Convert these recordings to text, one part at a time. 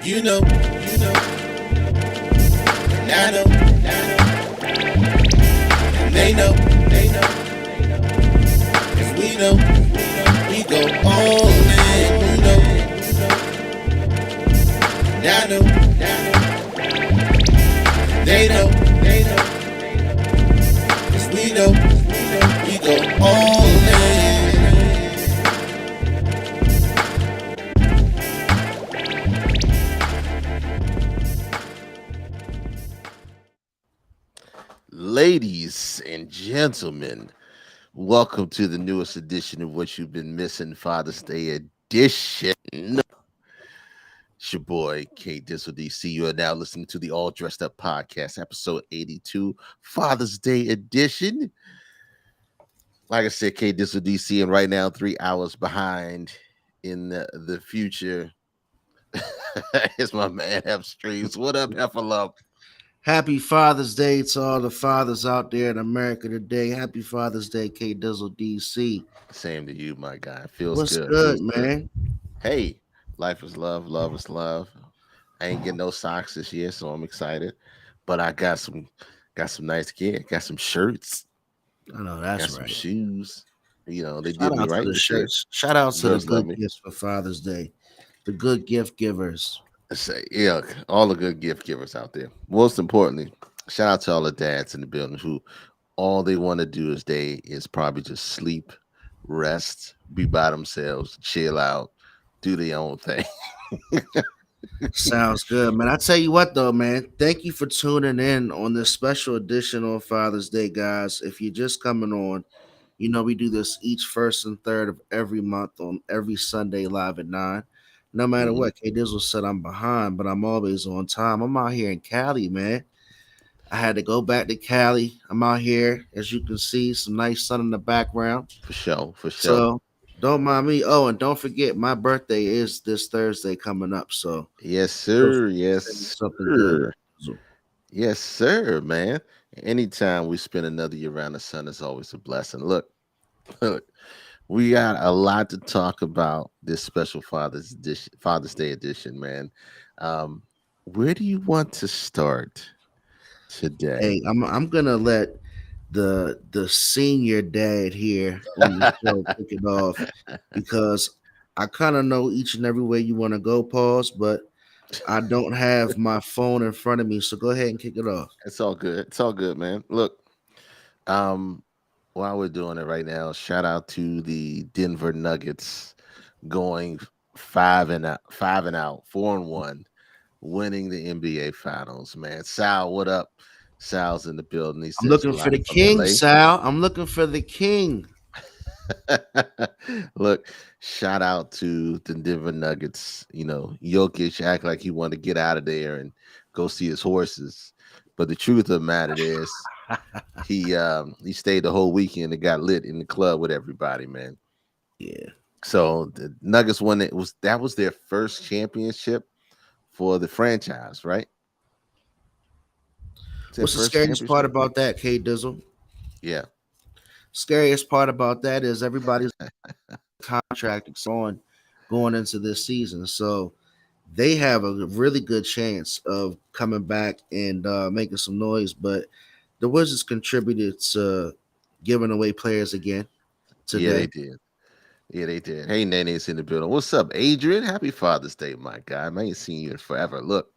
You know, and I know, and they know, 'cause we go all in. And I know, they know, 'cause we go all in. Ladies and gentlemen, welcome to the newest edition of What You've Been Missing, Father's Day edition. It's your boy, K Dizzle DC. You are now listening to the All Dressed Up Podcast, episode 82, Father's Day edition. Like I said, K Dizzle DC, and right now, 3 hours behind in the future. It's my man, F Streams. What up, Heffalump? Happy Father's Day to all the fathers out there in America today. Happy Father's Day, K Dizzle DC. Same to you, my guy. Feels What's good. good, Feels good. man? Hey, life is love. Love is love. I ain't getting no socks this year, so I'm excited. But I got some nice gear. Got some shirts. I know Got that's some right. shoes. You know, they Shout did me out to right the this year. shirts. Shout out to the Girls love good me. gifts for Father's Day. The good gift givers. Say, yeah, all the good gift givers out there. Most importantly, shout out to all the dads in the building who all they want to do is probably just sleep, rest, be by themselves, chill out, do their own thing. Sounds good, man. I tell you what, though, man. Thank you for tuning in on this special edition on Father's Day, guys. If you're just coming on, you know we do this each first and third of every month on every Sunday live at 9. No matter Mhm. what, K Dizzle said I'm behind, but I'm always on time. I'm out here in Cali, man. I had to go back to Cali. I'm out here, as you can see, some nice sun in the background. For sure, for sure. So don't mind me. Oh, and don't forget, my birthday is this Thursday coming up. So Yes, feel sir. free to send me Yes, something good. sir. Yes, sir, man. Anytime we spend another year around the sun is always a blessing. Look, look, we got a lot to talk about this special Father's Day edition, man. Um, where do you want to start today? Hey, I'm gonna let the senior dad here on the show kick it off because I kind of know each and every way you want to go, pause, but I don't have my phone in front of me. So go ahead and kick it off. It's all good. It's all good, man. Look, um, while we're doing it right now, shout out to the Denver Nuggets going five and out, 4-1, winning the NBA Finals. Man, Sal, what up? Sal's in the building. He I'm says looking for the live from king, LA. Sal. I'm looking for the king. Look, shout out to the Denver Nuggets. You know, Jokic act like he wanted to get out of there and go see his horses. But the truth of the matter is, he stayed the whole weekend and got lit in the club with everybody, man. Yeah. So the Nuggets won it. That was their first championship for the franchise, right? It's their What's the first scariest part championship. about that, K Dizzle? Yeah. Scariest part about that is everybody's contract is on going into this season. So they have a really good chance of coming back and making some noise. But the Wizards contributed to giving away players again Yeah, they today. did. Yeah, they did. Hey, Nene's in the building. What's up, Adrian? Happy Father's Day, my guy. I ain't seen you in forever. Look,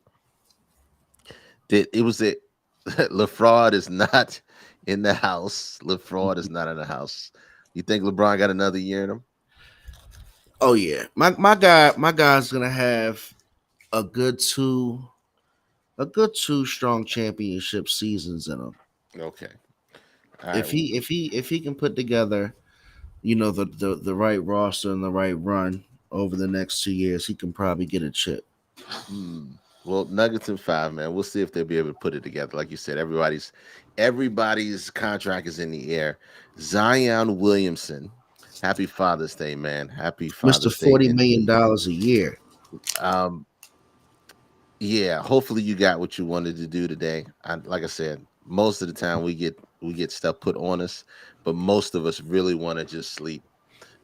it was it. LeFraud is not in the house. LeFraud is not in the house. You think LeBron got another year in him? Oh yeah, my guy's gonna have a good two a good two strong championship seasons in him. Okay. All If right. he can put together, the right roster and the right run over the next 2 years, he can probably get a chip. Hmm. Well, Nuggets in five, man. We'll see if they'll be able to put it together. Like you said, everybody's contract is in the air. Zion Williamson. Happy Father's Day, man. Happy Mister Father's Day, indeed. $40 million a year. Um, yeah. Hopefully, you got what you wanted to do today. Like I said, most of the time we get stuff put on us, but most of us really want to just sleep.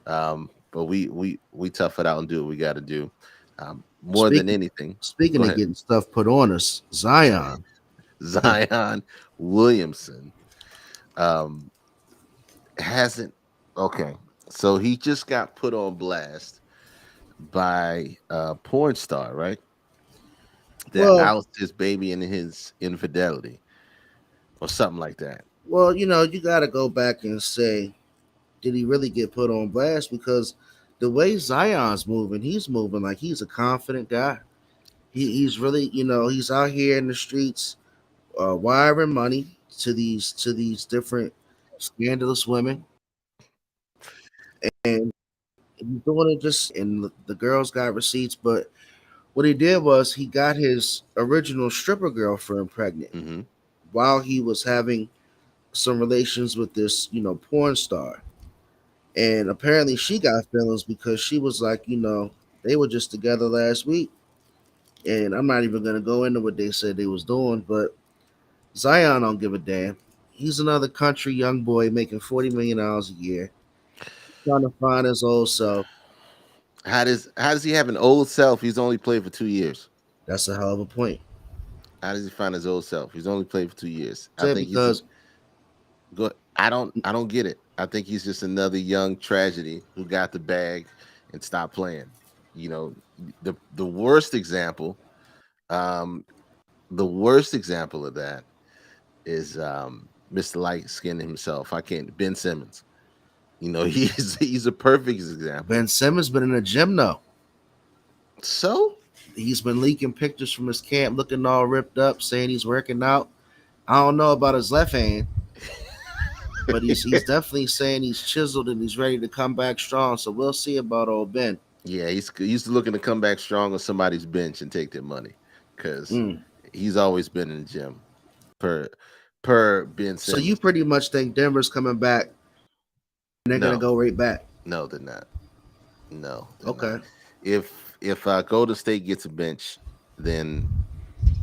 But we tough it out and do what we got to do. more than Speaking anything. speaking Go of ahead. getting stuff put on us, Zion. Zion Williamson um, hasn't. Okay, so he just got put on blast by a porn star, right? That Well, outs his baby and his infidelity or something like that. well, you got to go back and say, did he really get put on blast? Because the way Zion's moving, he's moving like he's a confident guy. He's really, he's out here in the streets, wiring money to these different scandalous women, and he's doing it just. And the girls got receipts, but what he did was he got his original stripper girlfriend pregnant Hmm. while he was having some relations with this, porn star. And apparently she got feelings because she was like, they were just together last week. And I'm not even gonna go into what they said they was doing, but Zion don't give a damn. He's another country young boy making $40 million a year, trying to find his old self. How does he have an old self? He's only played for 2 years. That's a hell of a point. How does he find his old self? He's only played for 2 years. I Said think he's a because good. I don't get it. I think he's just another young tragedy who got the bag and stopped playing. You know, the worst example, um, the worst example of that is Mr. Light Skin himself. I can't Ben Simmons. He's a perfect example. Ben Simmons been in the gym though. So He's been leaking pictures from his camp, looking all ripped up, saying he's working out. I don't know about his left hand, but he's definitely saying he's chiseled and he's ready to come back strong. So we'll see about old Ben. yeah, he's looking to come back strong on somebody's bench and take their money because Mm. he's always been in the gym. Per per Ben So you Simmons. pretty much think Denver's coming back and they're gonna No, go right back. no, they're not. No, they're not. Okay. If Golden State gets a bench, then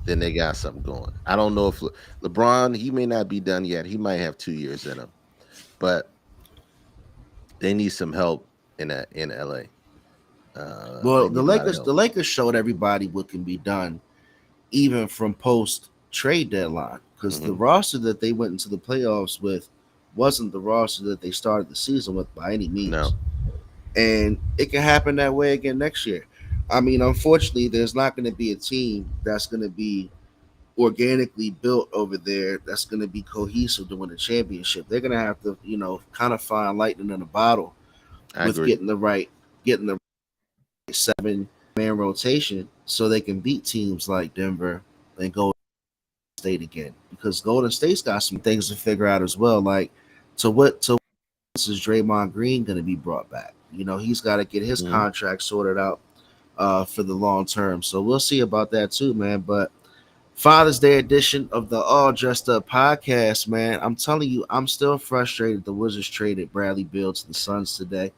they got something going. I don't know if LeBron, he may not be done yet. He might have 2 years in him, but they need some help in LA. Well, They the need a lot of Lakers the help. Lakers showed everybody what can be done even from post trade deadline because the Hmm. roster that they went into the playoffs with wasn't the roster that they started the season with by any means. No, And it can happen that way again next year. I mean, unfortunately, there's not going to be a team that's going to be organically built over there that's going to be cohesive to win a championship. They're going to have to, kind of find lightning in a bottle I with agree. getting the 7-man rotation so they can beat teams like Denver and Golden State again. Because Golden State's got some things to figure out as well. Like, to is Draymond Green going to be brought back? He's got to get his Mhm. contract sorted out for the long term. So we'll see about that too, man. But Father's Day edition of the All Dressed Up podcast, man. I'm telling you, I'm still frustrated the Wizards traded Bradley Beal to the Suns today.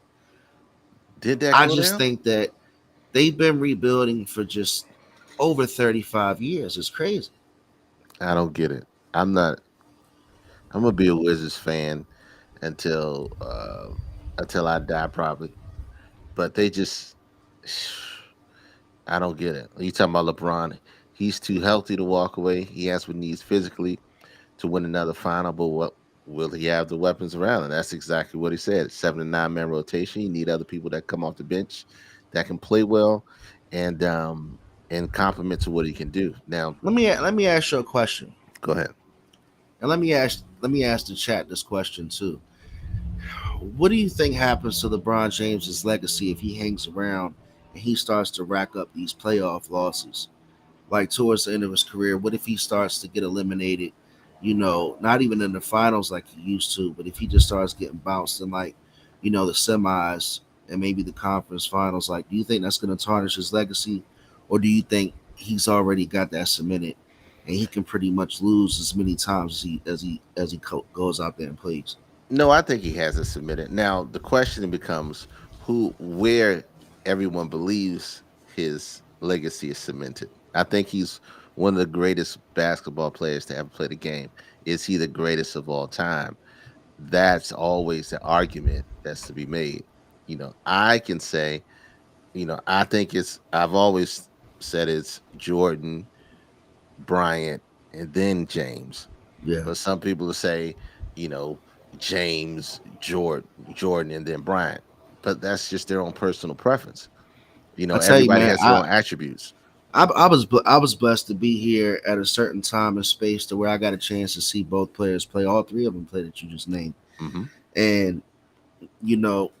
Did that I go just down? think that they've been rebuilding for just over 35 years. It's crazy. I don't get it. I'm not. I'm gonna be a Wizards fan until uh until I die, probably. But they just, I don't get it. You talking about LeBron? He's too healthy to walk away. He has what he needs physically to win another final. But what will he have the weapons around? And that's exactly what he said. 7 to 9 man rotation. You need other people that come off the bench that can play well and complement to what he can do. Now, Let me ask you a question, go ahead. and let me ask the chat this question too. What do you think happens to LeBron James's legacy if he hangs around and he starts to rack up these playoff losses? Like towards the end of his career, what if he starts to get eliminated? Not even in the finals like he used to, but if he just starts getting bounced in like, the semis and maybe the conference finals, like, do you think that's going to tarnish his legacy, or do you think he's already got that cemented and he can pretty much lose as many times as he goes out there and plays? No, I think he has it submitted. Now the question becomes where everyone believes his legacy is cemented. I think he's one of the greatest basketball players to ever play the game. Is he the greatest of all time? That's always the argument that's to be made. I can say, I think it's. I've always said it's Jordan, Bryant, and then James. Yeah. But some people will say, you know, James, Jordan, and then Bryant. But that's just their own personal preference. You know, I tell you, everybody man, has their own attributes. I was blessed to be here at a certain time and space to where I got a chance to see both players play, all three of them play that you just named, Hmm. and you know,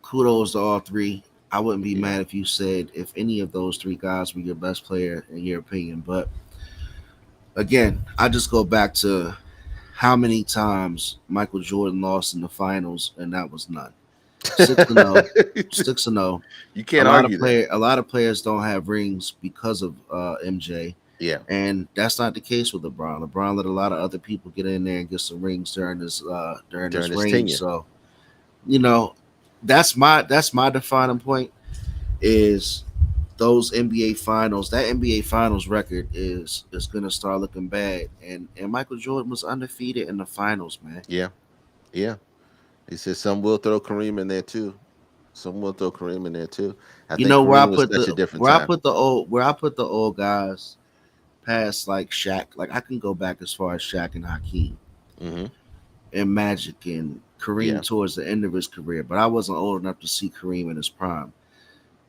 kudos to all three. I wouldn't be Yeah. mad if you said if any of those three guys were your best player in your opinion. But again, I just go back to how many times Michael Jordan lost in the finals, and that was none. 6-0, 6-0. You can't argue that. A lot of players don't have rings because of MJ, Yeah. and that's not the case with LeBron. LeBron let a lot of other people get in there and get some rings during During his his reign. tenure. So you know, that's my defining point is those NBA finals. That NBA finals record is gonna start looking bad, and Michael Jordan was undefeated in the finals, man. Yeah. Yeah. He said some will throw Kareem in there too. Some will throw Kareem in there too. I You think know Kareem was such a different time. where I put the old guys past like Shaq. Like I can go back as far as Shaq and Hakeem Hmm. and Magic and Kareem Yeah. towards the end of his career, but I wasn't old enough to see Kareem in his prime.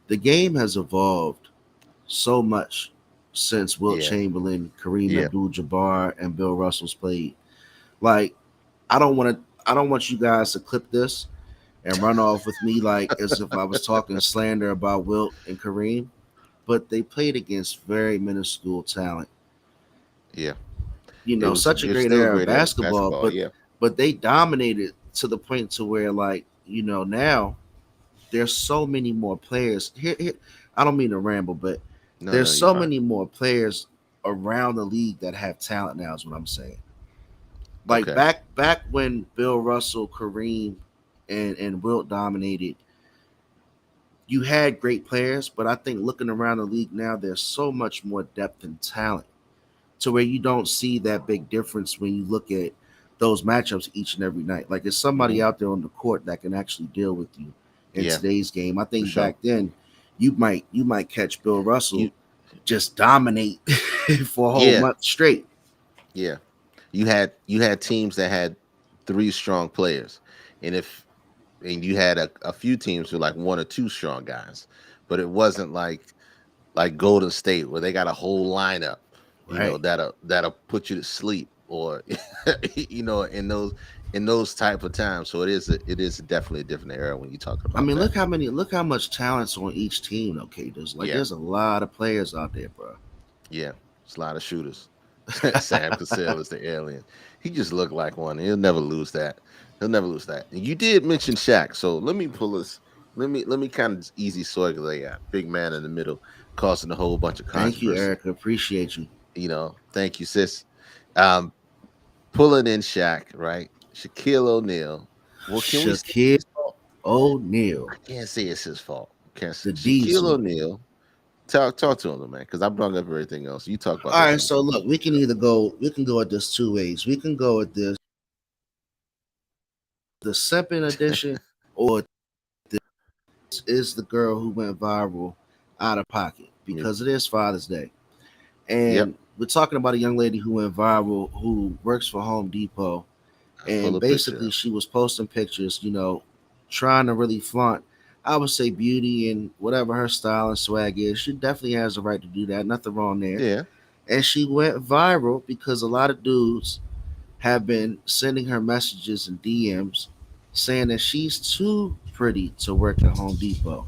The game has evolved so much since Wilt Yeah. Chamberlain, Kareem Yeah. Abdul-Jabbar, and Bill Russell's played. Like I don't want you guys to clip this and run off with me like as if I was talking slander about Wilt and Kareem, but they played against very minuscule talent. Yeah. You know, such a It was great still a era of great era of basketball, basketball. Yeah. but they dominated to the point to where like, now there's so many more players. Here I don't mean to ramble, but No, there's no, you're so fine. many more players around the league that have talent now is what I'm saying. Like Okay. back when Bill Russell, Kareem, and Wilt dominated, you had great players, but I think looking around the league now, there's so much more depth and talent to where you don't see that big difference when you look at those matchups each and every night. Like, there's Hmm. somebody out there on the court that can actually deal with you in Yeah, today's game. I for think sure. back then, you might catch Bill You Russell just dominate for a whole yeah, month straight. yeah. You had teams that had three strong players. And if and you had a few teams with like one or two strong guys, but it wasn't like Golden State where they got a whole lineup, Right. that'll put you to sleep or in those type of times. So it is definitely a different era when you talk I about mean, that. look how much talent's on each team. Okay, Yeah, there's a lot of players out there, bro. yeah. It's a lot of shooters. Sam Cassell is the alien. He just looked like one. He'll never lose that. He'll never lose that. And you did mention Shaq, so let me pull this. Let me kind of easy circulate out. Big man in the middle, causing a whole bunch of Thank you, controversy. Erica. Appreciate you. Thank you, sis. Um, Pulling in Shaq, right? Shaquille O'Neal. Well, can we say Shaquille it's his fault? O'Neal, I can't say it's his fault. Can't say. the Shaquille Diesel. O'Neal. Talk to him, man, because I brought up everything else. You talk about All this right, one. so look, we can go at this two ways. We can go at this the Simpin edition, or this is the girl who went viral out of pocket Yep. because it is Father's Day, Yep. and we're talking about a young lady who went viral who works for Home Depot, I pull and a picture basically up. she was posting pictures, trying to really flaunt. I would say beauty and whatever her style and swag is. She definitely has the right to do that. Nothing wrong there. Yeah. And she went viral because a lot of dudes have been sending her messages and DMs saying that she's too pretty to work at Home Depot.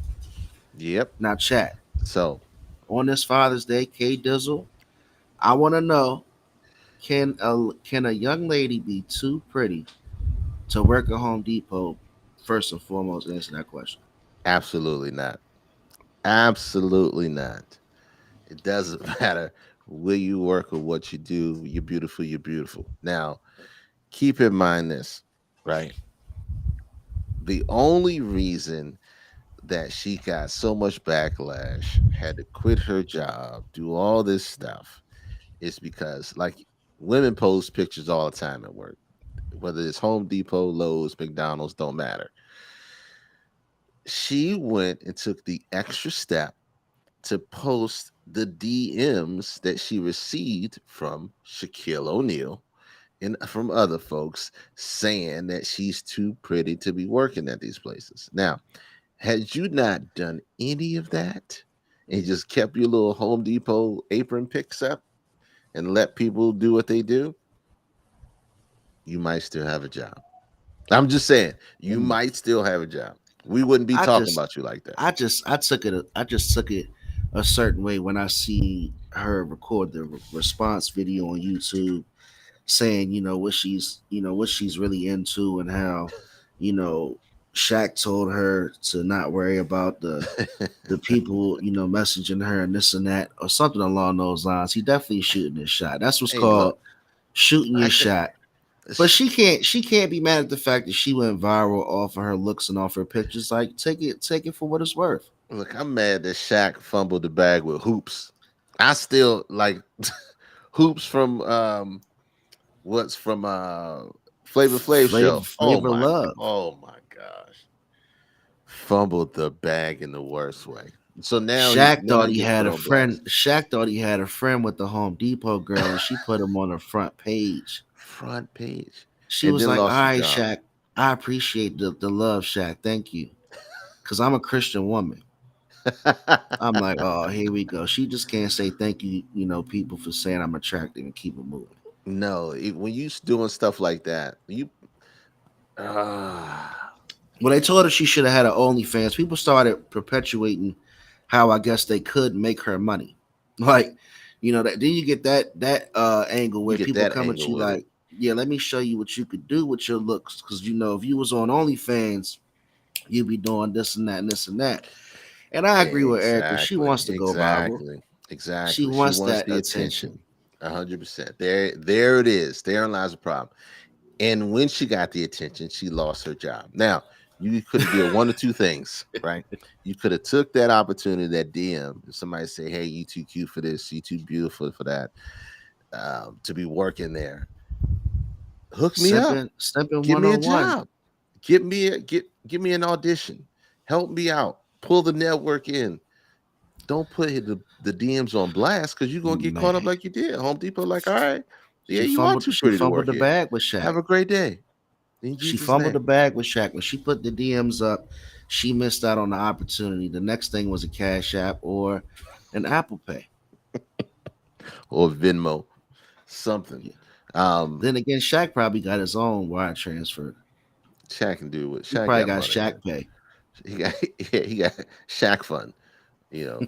Yep. Now, chat So on this Father's Day, K Dizzle, I want to know, can a young lady be too pretty to work at Home Depot? First and foremost, answer that question. absolutely not. Absolutely not. It doesn't matter where you work or what you do. You're beautiful. You're beautiful. Now, keep in mind this, right? The only reason that she got so much backlash, had to quit her job, do all this stuff, is because like women post pictures all the time at work, whether it's Home Depot, Lowe's, McDonald's, don't matter. She went and took the extra step to post the DMs that she received from Shaquille O'Neal and from other folks saying that she's too pretty to be working at these places. Now, had you not done any of that and just kept your little Home Depot apron picks up and let people do what they do, you might still have a job. I'm just saying, you Mm. might still have a job. We wouldn't be I talking just about you like that. I just took it a certain way when I see her record the response video on YouTube saying, what she's really into and how, you know, Shaq told her to not worry about the people, messaging her and this and that or something along those lines. He definitely shooting his shot. That's what's Hey, look, called shooting I your can. shot. But she can't be mad at the fact that she went viral off of her looks and off her pictures. Like take it for what it's worth. Look, I'm mad that Shaq fumbled the bag with hoops. I still like hoops from what's from Flavor Flav show. Love. Oh my gosh. Fumbled the bag in the worst way. So Shaq now thought he he gets had put a on friend. blast. Shaq thought he had a friend with the Home Depot girl, and she put him on the front page. Front page. She And was then like, "All lost the right, job. Shaq, I appreciate the love, Shaq. Thank you, because I'm a Christian woman." I'm like, "Oh, here we go." She just can't say thank you, people for saying I'm attractive and keep it moving. No, when you doing stuff like that, you uh, When they told her she should have had an OnlyFans, people started perpetuating how I guess they could make her money. Like, that then you get that angle you where get people that come at angle you with it. like, yeah, let me show you what you could do with your looks. Cause if you was on OnlyFans, you'd be doing this and that and this and that. And I agree with Erica. She Exactly, wants to go viral. exactly, She exactly. She wants wants that the attention. attention. 100%. There it is. Therein lies the problem. And when she got the attention, she lost her job. Now, you could have did one or two things, right? You could have took that opportunity, that DM, if somebody say, "Hey, you too cute for this, you too beautiful for that, to be working there. Hook me up, Simping give me a 101. job, give me an audition, help me out, pull the network in. Don't put the DMs on blast because you're gonna get caught up Man. like you did. Home Depot, like, all right, yeah, She you are fumbled too she pretty to fumbled work the here. bag with Shaq. Have a great day in She Jesus' fumbled name." the bag with Shaq. When she put the DMs up, she missed out on the opportunity. The next thing was a Cash App or an Apple Pay. Or Venmo, something. Yeah. Um, Then again, Shaq probably got his own wire transfer. Shaq can do it. He Shaq probably got got money, man. Shaq Pay. He got yeah, he got Shaq fun. You know,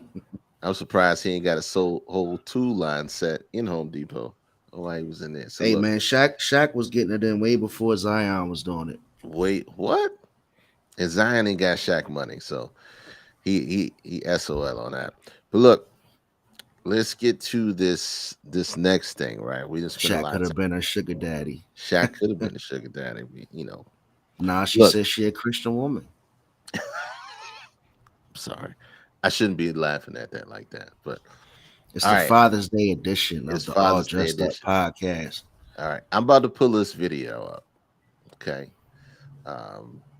I'm surprised he ain't got a whole tool line set in Home Depot. Oh, why he was in there. So Hey look, man, Shaq was getting it in way before Zion was doing it. wait, what? And Zion ain't got Shaq money, so he SOL on that. But look, let's get to this next thing, right? We just spent a Shaq lot could of have time. been her sugar daddy. Shaq could have been a sugar daddy, Nah, she Look, says she a Christian woman. sorry, I shouldn't be laughing at that like that. But It's all the right, Father's Day edition it's of the All Father's Day Dressed Up edition. podcast. All right, I'm about to pull this video up. Okay,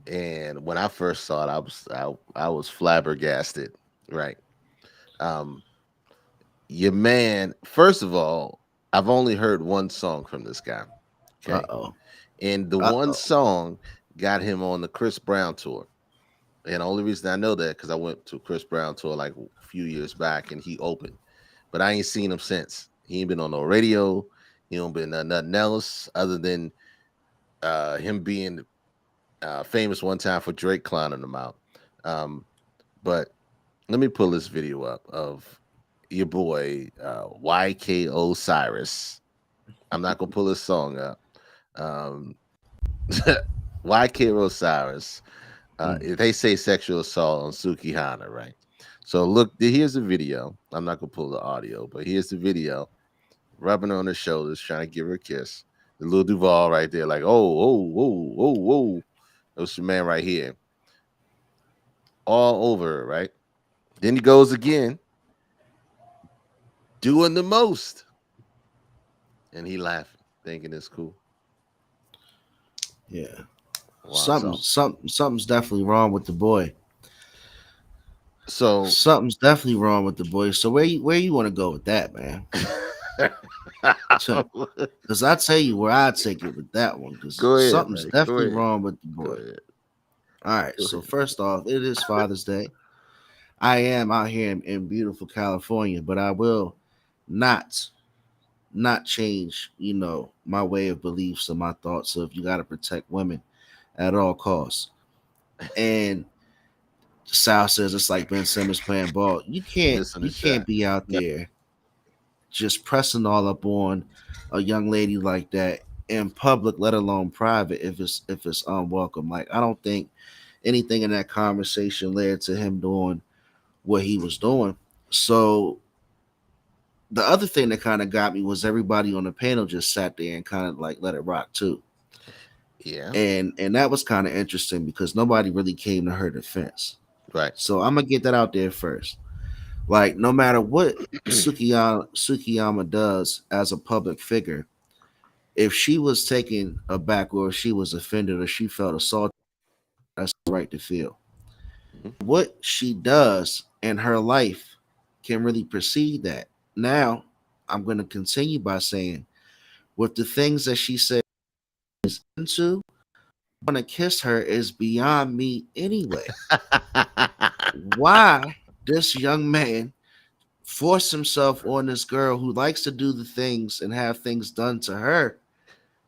and when I first saw it, I was flabbergasted. Right, um, your man. First of all, I've only heard one song from this guy. Uh Okay, oh. and the Uh one oh. song got him on the Chris Brown tour. And the only reason I know that because I went to Chris Brown tour like a few years back, and he opened, but I ain't seen him since. He ain't been on no radio. He don't been nothing else other than him being famous one time for Drake clowning him out. Um, but let me pull this video up of your boy YK Osiris. I'm not gonna pull his song up. Um, YK Osiris. Mm. They say sexual assault on Suki Hana, right? So look, here's the video. I'm not gonna pull the audio, but here's the video. Rubbing her on her shoulders, trying to give her a kiss. The little Duval right there, like, oh. That's your man right here. All over her, right? Then he goes again, doing the most. And he laughing, thinking it's cool. Yeah. Wow. So Something's definitely wrong with the boy. So Something's definitely wrong with the boy. So where you want to go with that, man? Because I tell you where I take it with that one. Because go ahead, something's man. Go definitely ahead. wrong with the Go boy. ahead. All right. Go So ahead. first off, it is Father's Day. I am out here in beautiful California, but I will not not change, my way of beliefs and my thoughts of you got to protect women at all costs. And Sal says it's like Ben Simmons playing ball. You can't Missing the you can't shot. be out No. there just pressing all up on a young lady like that in public, let alone private, if it's unwelcome. Like I don't think anything in that conversation led to him doing what he was doing. So the other thing that kind of got me was everybody on the panel just sat there and kind of like let it rock too. Yeah. And that was kind of interesting because nobody really came to her defense. Right. So I'm gonna get that out there first. Like no matter what Sukiyama does as a public figure, if she was taken aback or if she was offended or she felt assaulted, that's the right to feel. Mhm. What she does in her life can really precede that. Now, I'm going to continue by saying, with the things that she said into, want to kiss her is beyond me anyway. Why this young man force himself on this girl who likes to do the things and have things done to her?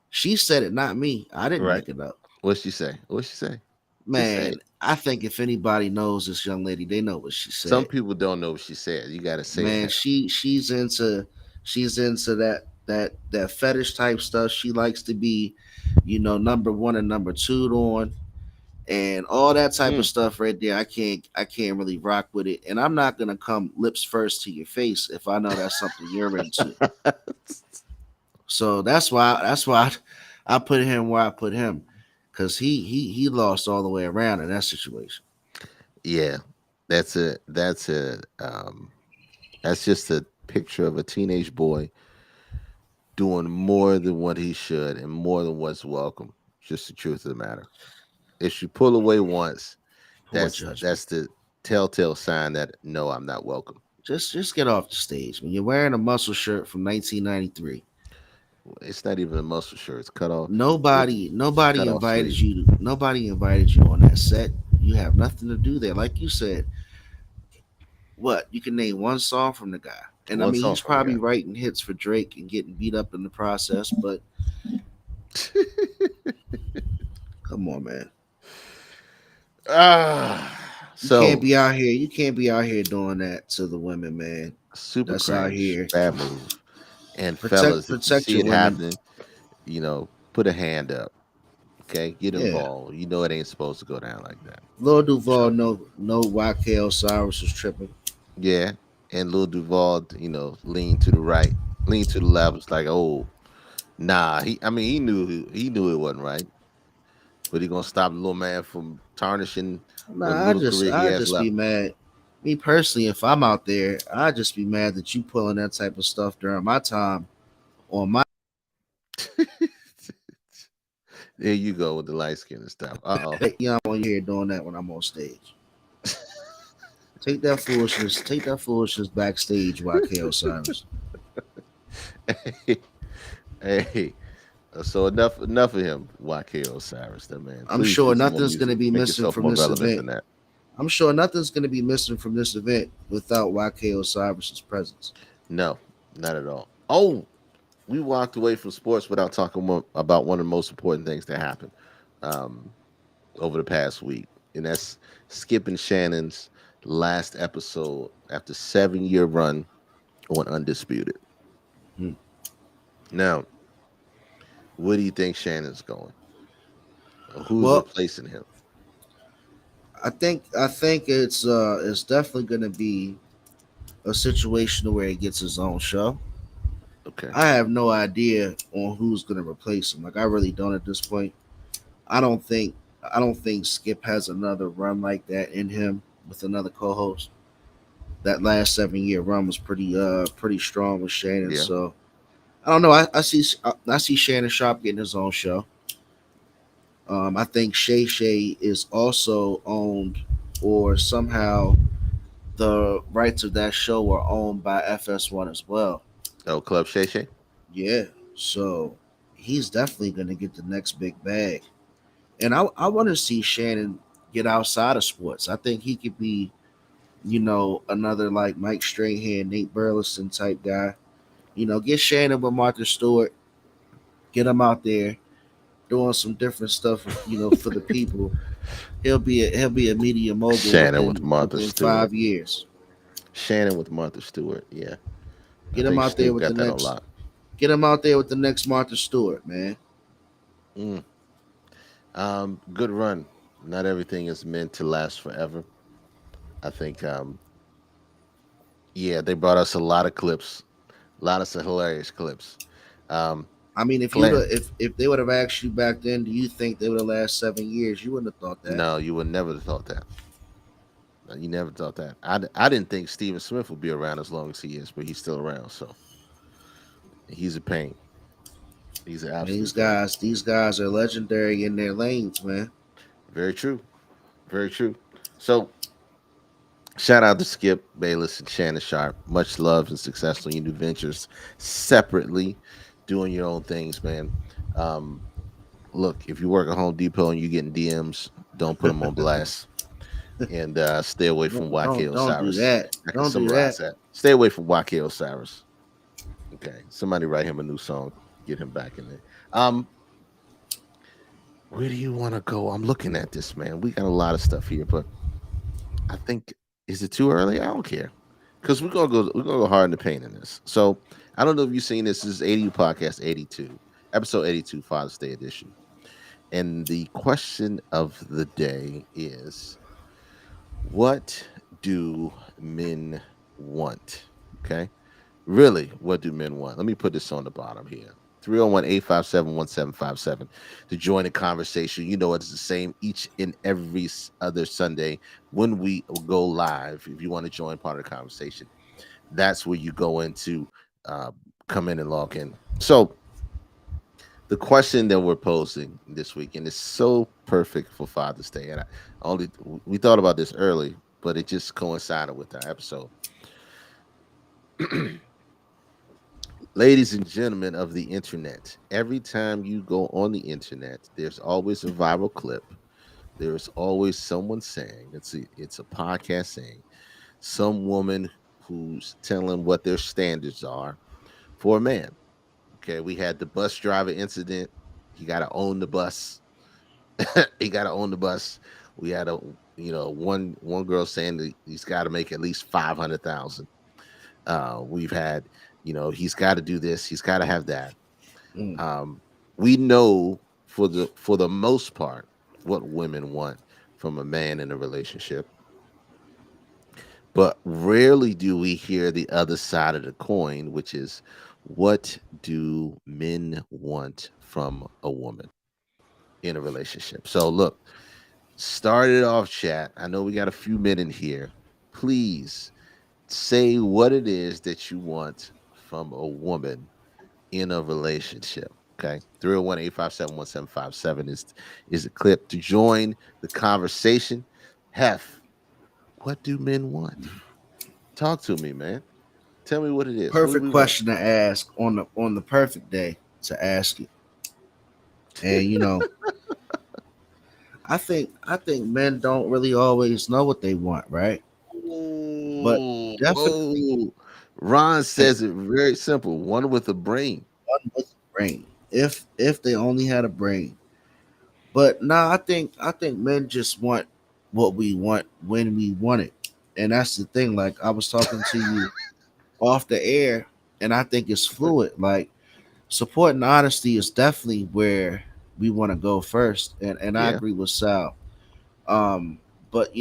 She said it, not me. I didn't Right. make it up. What'd she say? What'd she say? Just say Man, it. I think if anybody knows this young lady, they know what she Some said. people don't know what she said. You gotta say it Man, now. she's into that fetish type stuff. She likes to be, number one and number two on and all that type of Mm. stuff right there. I can't really rock with it. And I'm not gonna come lips first to your face if I know that's something you're into. So that's why I put him where I put him. Cause he lost all the way around in that situation. Yeah. That's just a picture of a teenage boy doing more than what he should and more than what's welcome. Just the truth of the matter. If you pull away once, Poor that's judgment. the telltale sign that no, I'm not welcome. Just get off the stage. When you're wearing a muscle shirt from 1993, It's not even a muscle shirt. It's cut off. nobody It's nobody cut off invited sleeve. you. Nobody invited you on that set. You have nothing to do there. Like you said, what you can name one song from the guy, and I One mean song he's from the probably guy. writing hits for Drake and getting beat up in the process. But come on, man, Ah, you can't so be out here. You can't be out here doing that to the women, man. super That's out cringe, here. bad move. And Protect fellas, if you protect see your it women. happening, put a hand up. Okay, get Yeah. involved. You know it ain't supposed to go down like that. Lil Duval So know why KL Cyrus was tripping. yeah, and Lil Duval, lean to the right, lean to the left. It's like, oh, nah. I mean, he knew it wasn't right, but he gonna stop the little man from tarnishing what Nah, I little just career he I has just be left. mad. Me personally, if I'm out there, I just be mad that you pulling that type of stuff during my time on my There you go with the light skin and stuff. Uh yeah, I'm on here doing that when I'm on stage. Take that foolishness backstage, YK Osiris. oh. Hey, so enough of him, YK Osiris. That man. I'm Please sure get some more nothing's gonna music. be Make missing yourself from more this relevant event. than that. I'm sure nothing's gonna be missing from this event without YK Osiris's presence. No, not at all. Oh, we walked away from sports without talking about one of the most important things that happened um, over the past week, and that's Skip and Shannon's last episode after 7 year run on Undisputed. Hmm. Now, where do you think Shannon's going? Who's Well, replacing him? I think it's definitely gonna be a situation where he gets his own show. Okay. I have no idea on who's going to replace him. Like I really don't at this point. I don't think I don't think Skip has another run like that in him with another co-host. That last 7 year run was pretty strong with Shannon. Yeah. So I don't know. I see Shannon Sharp getting his own show. I think Shay Shay is also owned or somehow the rights of that show are owned by FS1 as well. Oh, Club Shay Shay. Yeah, so he's definitely gonna get the next big bag. And I want to see Shannon get outside of sports. I think he could be, another like Mike Strahan, Nate Burleson type guy. Get Shannon with Martha Stewart, get him out there doing some different stuff, for the people. He'll be a media mogul Shannon with Martha within Stewart. 5 years. Shannon with Martha Stewart. Yeah, I Get him think out there Snoop with the got that on next. lock. Get him out there with the next Martha Stewart, man. Mm. Good run. Not everything is meant to last forever. I think. Yeah, they brought us a lot of clips, a lot of some hilarious clips. Um, I mean, if Glenn, if they would have asked you back then, do you think they would have lasted 7 years? You wouldn't have thought that. no, you would never have thought that. No, you never thought that. I didn't think Steven Smith would be around as long as he is, but he's still around. So he's a pain. He's an And these absolute pain. guys, these guys are legendary in their lanes, man. Very true. Very true. So shout out to Skip Bayless and Shannon Sharp. Much love and success on your new ventures separately, doing your own things, man. Um, Look, if you work at Home Depot and you're getting DMs, don't put them on blast and stay away from YK Don't do Osiris. that. I can Don't do that. summarize that. Stay away from YK Osiris. Okay. Somebody write him a new song. Get him back in there. Where do you want to go? I'm looking at this, man. We got a lot of stuff here, but I think is it too early? I don't care. Because we're gonna go hard in the paint in this. So I don't know if you've seen this. This is 80 podcast 82, episode 82, Father's Day edition. And the question of the day is, what do men want? Okay. Really, what do men want? Let me put this on the bottom here. 301-857-1757 to join the conversation. You know, it's the same each and every other Sunday when we go live. If you want to join part of the conversation, that's where you go into uh, come in and log in. So the question that we're posing this weekend is so perfect for Father's Day, and we thought about this early, but it just coincided with our episode. Ladies and gentlemen of the internet, every time you go on the internet, there's always a viral clip. There's always someone saying it's a podcast saying some woman who's telling what their standards are for a man. Okay, we had the bus driver incident. He got to own the bus. He got to own the bus. We had one girl saying that he's got to make at least 500,000. We've had he's got to do this. He's got to have that. Mm. We know for the most part what women want from a man in a relationship, but rarely do we hear the other side of the coin, which is what do men want from a woman in a relationship? So look, start it off, chat. I know we got a few men in here. Please say what it is that you want from a woman in a relationship. Okay. 301-857-1757 is a clip to join the conversation. Hef, what do men want? Talk to me, man. Tell me what it is. Perfect question to ask on the perfect day to ask you. And I think men don't really always know what they want, right? But definitely Ron says it very simple. One with a brain. one with a brain. If they only had a brain. But nah, I think men just want what we want when we want it. And that's the thing. Like I was talking to you off the air, and I think it's fluid. Like support and honesty is definitely where we want to go first. And I Yeah. agree with Sal. Um, but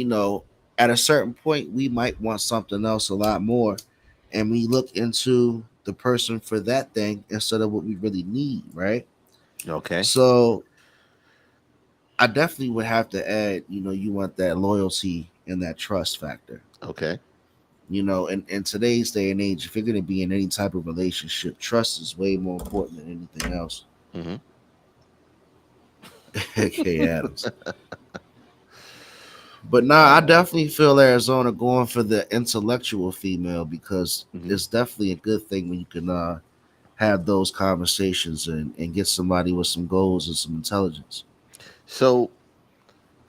at a certain point, we might want something else a lot more, and we look into the person for that thing instead of what we really need, right? Okay. So I definitely would have to add, you want that loyalty and that trust factor. Okay. In today's day and age, if you're going to be in any type of relationship, trust is way more important than anything else. Mm-hmm. K. Adams. But nah, I definitely feel Arizona going for the intellectual female because Mhm. it's definitely a good thing when you can have those conversations and get somebody with some goals and some intelligence. So,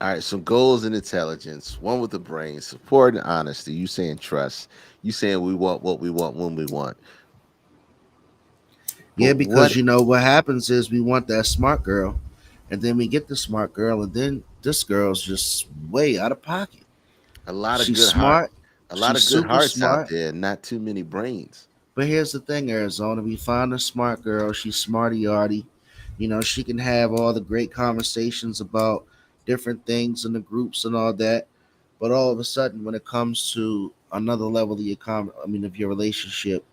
all right, some goals and intelligence. One with the brain, support and honesty. You saying trust. You saying we want what we want when we want. Yeah, But because what you know what happens is we want that smart girl, and then we get the smart girl, and then this girl's just way out of pocket. a lot of She's good heart, smart, a lot she's of good super hearts out smart. there, not too many brains. But here's the thing, Arizona, we find a smart girl. She's smarty yardy. You know, she can have all the great conversations about different things in the groups and all that. But all of a sudden, when it comes to another level of of your relationship,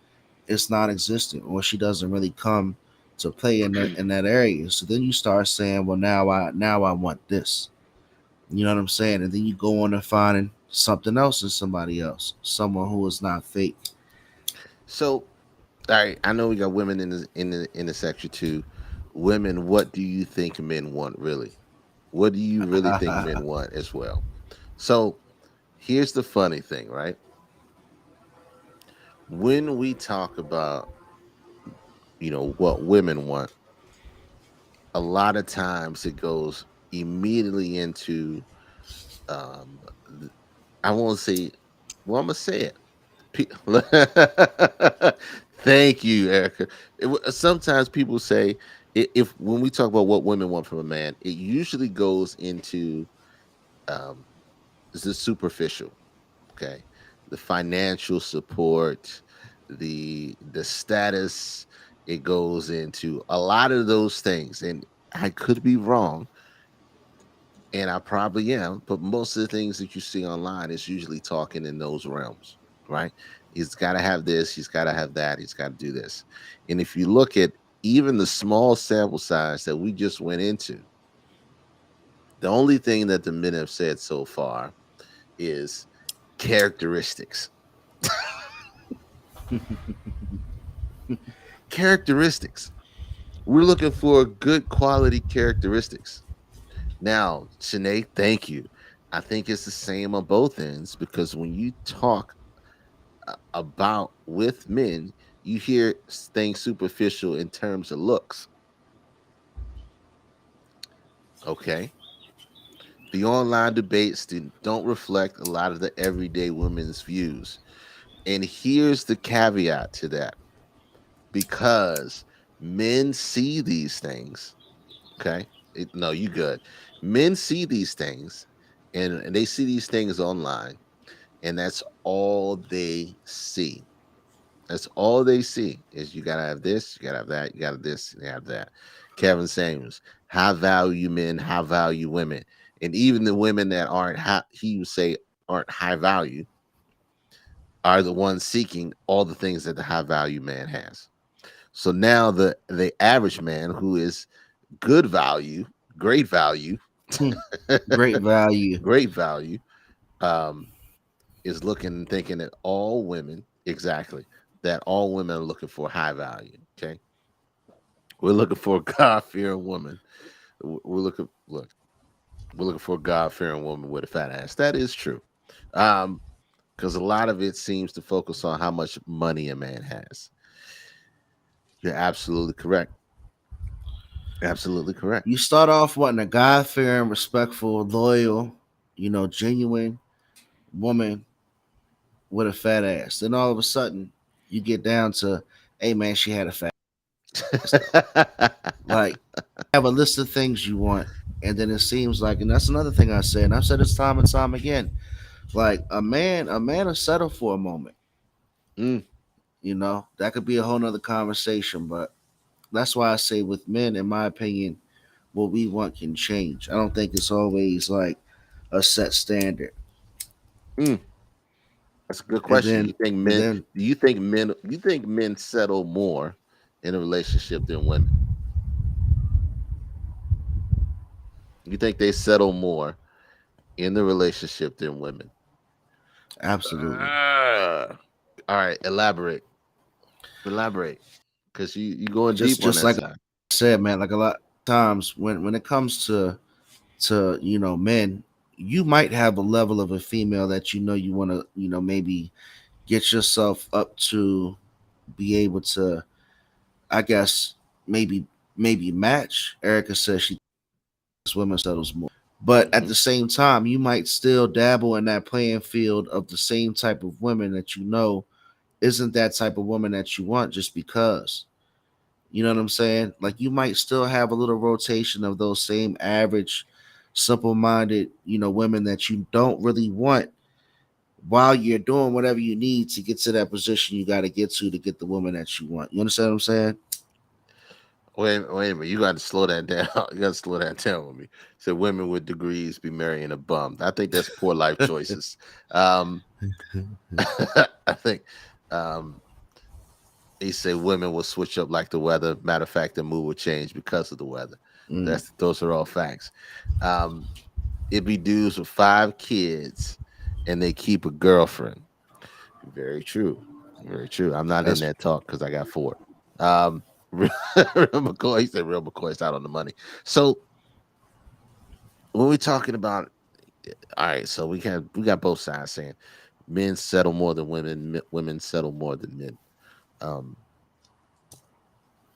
it's non-existent, or she doesn't really come to play in that area. So then you start saying, well, now I want this. You know what I'm saying? And then you go on and finding something else in somebody else, someone who is not fake. So, all right, I know we got women in the section too. Women, what do you think men want really? What do you really think men want as well? So, here's the funny thing, right? When we talk about, what women want, a lot of times it goes immediately into th- I won't say, well, I'm gonna say it. Thank you, Erica. Sometimes people say, if when we talk about what women want from a man, it usually goes into um, the superficial. Okay, the financial support, the status. It goes into a lot of those things, and I could be wrong, and I probably am, but most of the things that you see online is usually talking in those realms, right? He's got to have this, he's got to have that, he's got to do this. And if you look at even the small sample size that we just went into, the only thing that the men have said so far is characteristics. Characteristics. We're looking for good quality characteristics. Now, Shanae, thank you. I think it's the same on both ends because when you talk about with men, you hear things superficial in terms of looks. Okay. The online debates don't reflect a lot of the everyday women's views. And here's the caveat to that because men see these things. Okay. No, you good. Men see these things and they see these things online, and that's all they see. That's all they see is you gotta have this, you gotta have that, you gotta this, you have that. Kevin Samuels, high value men, high value women, and even the women that aren't high, he would say aren't high value, are the ones seeking all the things that the high value man has. So now the average man who is good value, great value, Great value. great value, um, is looking and thinking that all women, exactly, that all women are looking for high value. Okay. We're looking for a God fearing woman. We're looking for a God fearing woman with a fat ass. That is true. Um, because a lot of it seems to focus on how much money a man has. You're absolutely correct. Absolutely correct. You start off wanting a God fearing, respectful, loyal, genuine woman with a fat ass. Then all of a sudden, you get down to, hey man, she had a fat ass though. Like, have a list of things you want, and then it seems like, and that's another thing I said, and I've said this time and time again. Like a man will settle for a moment. Mm, That could be a whole nother conversation, but that's why I say with men, in my opinion, what we want can change. I don't think it's always like a set standard. mm. That's a good And question. then and then You think men settle more in a relationship than women? You think they settle more in the relationship than women? absolutely. Ah. All right, elaborate. Elaborate. Because you going Just deep on just that like I side. said, man, like a lot of times when it comes to men, you might have a level of a female that you want to, maybe get yourself up to be able to, I guess, maybe match. Erica says she thinks women settles more. But at Hmm. the same time, you might still dabble in that playing field of the same type of women that isn't that type of woman that you want just because. You know what I'm saying? Like you might still have a little rotation of those same average, simple minded, women that you don't really want while you're doing whatever you need to get to that position you got to get the woman that you want. You understand what I'm saying? Wait a minute. You got to slow that down. You got to slow that down with me. So women with degrees be marrying a bum. I think that's poor life choices. Um, I think um, they say women will switch up like the weather. Matter of fact, the mood will change because of the weather. Mm, Those are all facts. Um, it be dudes with 5 kids and they keep a girlfriend. Very true. Very true. I'm not in that's that talk because I got 4. Um, Real McCoy, he said Real McCoy's out on the money. So when we're talking about, all right, so we got both sides saying men settle more than women, women settle more than men. Um,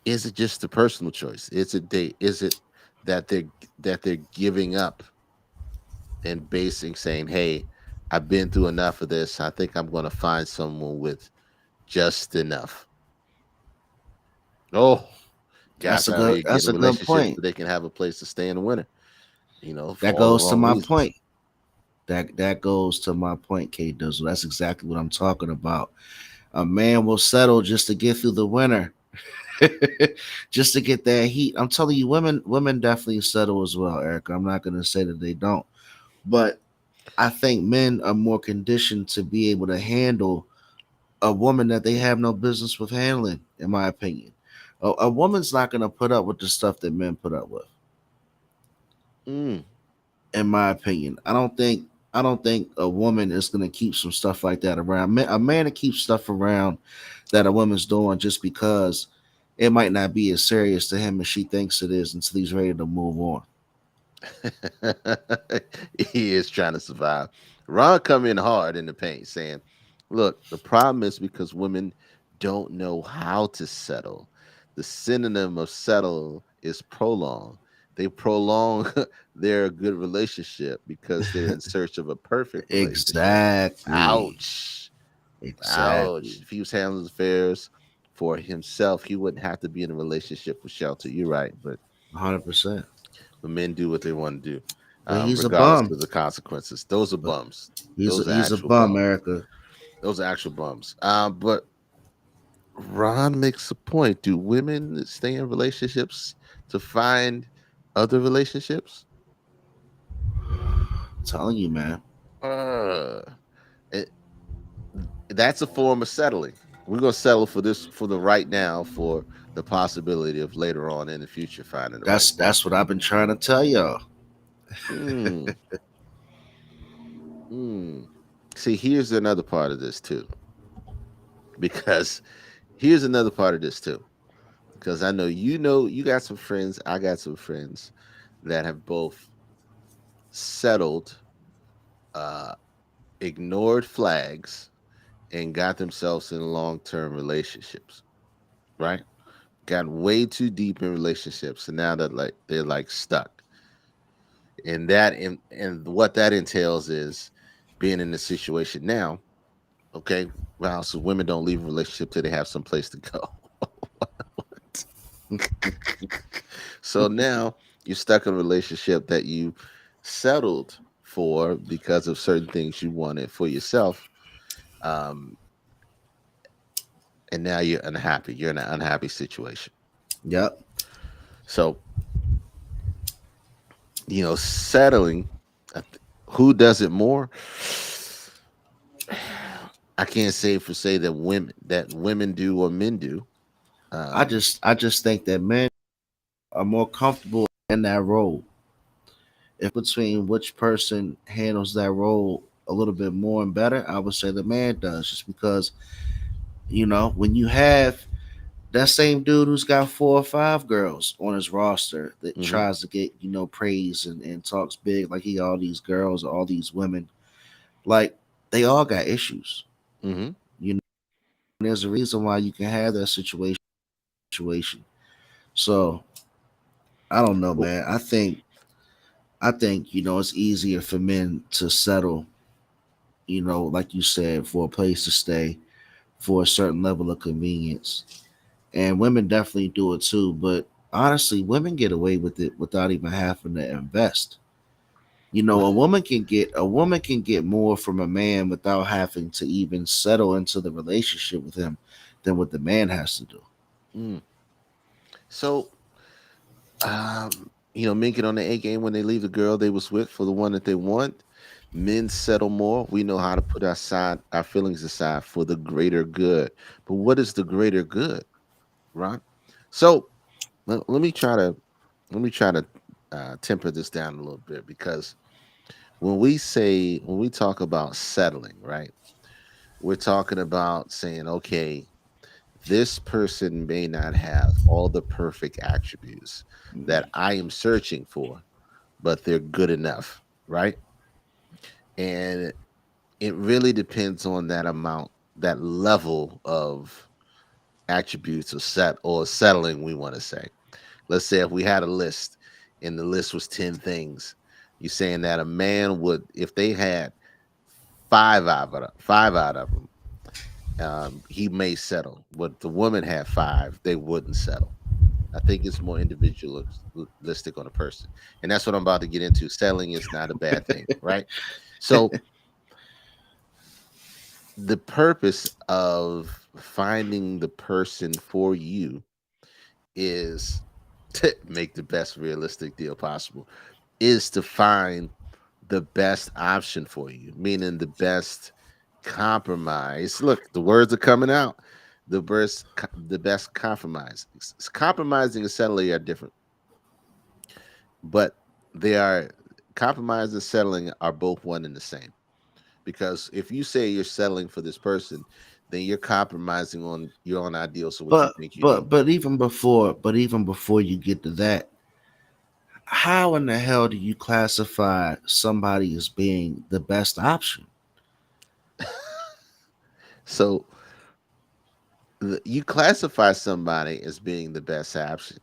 is it just a personal choice? Is it that they're giving up and basing saying, hey, I've been through enough of this. I think I'm going to find someone with just enough. Oh, guys out here that's getting a good relationships point. so they can have a place to stay in the winter. For That all the goes to wrong my reasons. point. That goes to my point, K Dizzle. That's exactly what I'm talking about. A man will settle just to get through the winter. Just to get that heat. I'm telling you, women definitely settle as well, Erica. I'm not gonna say that they don't. But I think men are more conditioned to be able to handle a woman that they have no business with handling, in my opinion. A woman's not gonna put up with the stuff that men put up with, Mm. in my opinion. I don't think a woman is gonna keep some stuff like that around. A man that keeps stuff around that a woman's doing just because it might not be as serious to him as she thinks it is until he's ready to move on. He is trying to survive. Ron come in hard in the paint saying, look, the problem is because women don't know how to settle. The synonym of settle is prolong. They prolong their good relationship because they're in search of a perfect relationship. Exactly. Ouch. Ouch. Exactly. If he was handling affairs for himself, he wouldn't have to be in a relationship with shelter. You're right. But 100%. men do what they want to do, But he's a regardless bum. of the consequences. Those are But bums. he's a, Those are he's a actual bum, bums. Erica. Those are actual bums. But Ron makes a point. Do women stay in relationships to find other relationships? I'm telling you, man. Uh, it, that's a form of settling. We're gonna settle for this for the right now for the possibility of later on in the future finding the right one. That's what I've been trying to tell y'all. Hmm. Hmm. See, here's another part of this too, because here's another part of this too, because I know you got some friends, I got some friends that have both settled, uh, ignored flags, and got themselves in long-term relationships. Right? Got way too deep in relationships, and now that like they're like stuck. And what that entails is being in the situation now. Okay, wow. So women don't leave a relationship till they have some place to go. So now you're stuck in a relationship that you settled for because of certain things you wanted for yourself. Um, and now you're unhappy. You're in an unhappy situation. Yep. So, settling, who does it more? I can't say that women do or men do. Um, I just think that men are more comfortable in that role. If between which person handles that role a little bit more and better, I would say the man does, just because when you have that same dude who's got 4 or 5 girls on his roster that Mm-hmm. tries to get, praise and talks big like he all these girls, all these women, like they all got issues. Mm-hmm. You know, and there's a reason why you can have that situation. So I don't know, Well, man. I think it's easier for men to settle, like you said, for a place to stay, for a certain level of convenience. And women definitely do it too. But honestly, women get away with it without even having to invest. A woman can get more from a man without having to even settle into the relationship with him than what the man has to do. mm. So, men get on the A game when they leave the girl they was with for the one that they want. Men settle more. We know how to put our feelings aside for the greater good. But what is the greater good, right? So let me try to temper this down a little bit because when we talk about settling, right? We're talking about saying, okay, this person may not have all the perfect attributes that I am searching for, but they're good enough, right? And it really depends on that amount, that level of attributes or settling, we want to say. Let's say if we had a list and the list was 10 things, you're saying that a man would, if they had five out of them, he may settle. But the woman had five, they wouldn't settle. I think it's more individualistic on a person. And that's what I'm about to get into. Settling is not a bad thing, right? So the purpose of finding the person for you is to make the best realistic deal possible, is to find the best option for you, meaning the best compromise. Look, the words are coming out. The best compromise. Compromising and settling are different, but they are compromise and settling are both one and the same. Because if you say you're settling for this person, then you're compromising on your own ideals of what you But think you need. but even before you get to that, how in the hell do you classify somebody as being the best option So you classify somebody as being the best option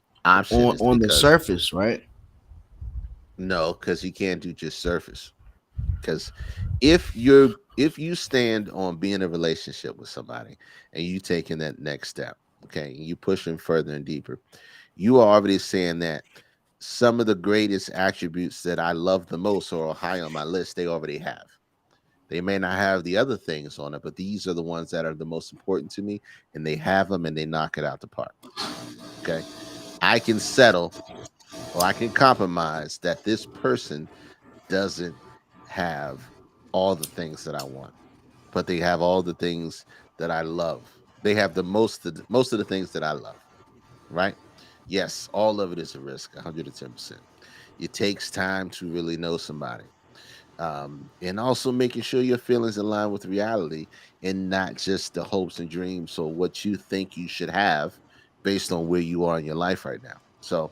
on is on the because surface, right? no, because you can't do just surface. Because if you stand on being in a relationship with somebody and you taking that next step, okay, and you pushing further and deeper, you are already saying that some of the greatest attributes that I love the most or are high on my list, they already have. They may not have the other things on it, but these are the ones that are the most important to me, and they have them and they knock it out the park. Okay. I can settle or I can compromise that this person doesn't have all the things that I want, but they have all the things that I love. They have most of the things that I love, right? Yes, all of it is a risk, 110%. It takes time to really know somebody. And also making sure your feelings align with reality and not just the hopes and dreams or what you think you should have based on where you are in your life right now. So